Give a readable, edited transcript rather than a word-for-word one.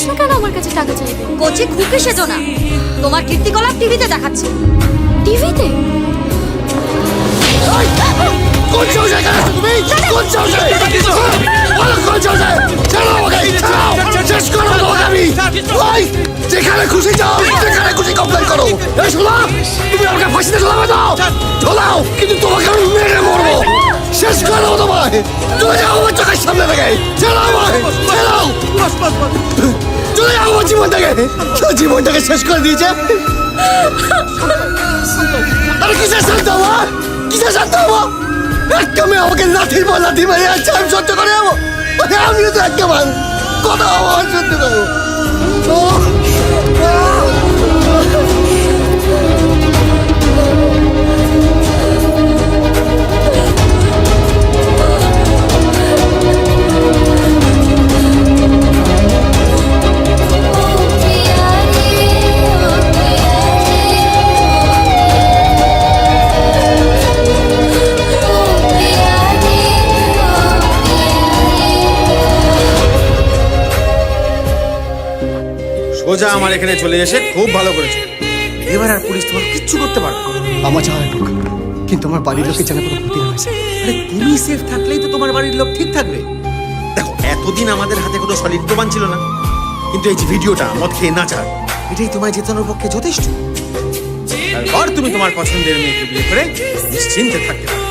কৃষ্ণ কেন আমার কাছে টাকা চাইবে? কোচি খুকি সেজো না, তোমার কীর্তিকলাপ টিভিতে দেখাচ্ছে। টিভিতে? কোন সাহসে এখানে আছো তুমি? কোন সাহসে? বলো কোন সাহসে? ছাড়ো আমাকে, ছাড়ো! শেষ করো তোমাকে আমি! ওই, যেখানে খুশি যাও, যেখানে খুশি কমপ্লেন করো। এই শোনা, তুমি আমাকে ফাঁসিতে ঝোলাবে দাও, ঝোলাও, কিন্তু তোমাকে আমি মেরে মরবো। শেষ করো তোমায়, চলে যাও আমার চোখের সামনে থেকে। ছাড়ো আমায়, ছাড়ো! চলে যাও আমার জীবন থেকে। জীবনটাকে শেষ করে দিয়েছে। আরে কিসের শান্ত হবো? কিসের শান্ত হবো? একটা মেয়ে আমাকে লাঠির পর লাঠি মেরে যাচ্ছে, আমি সহ্য করে যাবো? আমিও তো একটা মানুষ, কথা আমার সহ্য করবো। সোজা আমার এখানে চলে এসে খুব ভালো করেছো। এবার আর পুলিশ তোমার কিচ্ছু করতে পারবে না। আমার যা হয় হোক, কিন্তু আমার বাড়ির লোকের যেন কোনো ক্ষতি না হয়েছে। আরে তুমি সেফ থাকলেই তো তোমার বাড়ির লোক ঠিক থাকবে। দেখো, এতদিন আমাদের হাতে কোনো সলিড প্রমাণ ছিল না, কিন্তু এই যে ভিডিওটা মদ খেয়ে নাচার, এটাই তোমায় জেতানোর পক্ষে যথেষ্ট। তারপর তুমি তোমার পছন্দের মেয়েকে বিয়ে করে নিশ্চিন্তে থাকতে পারো।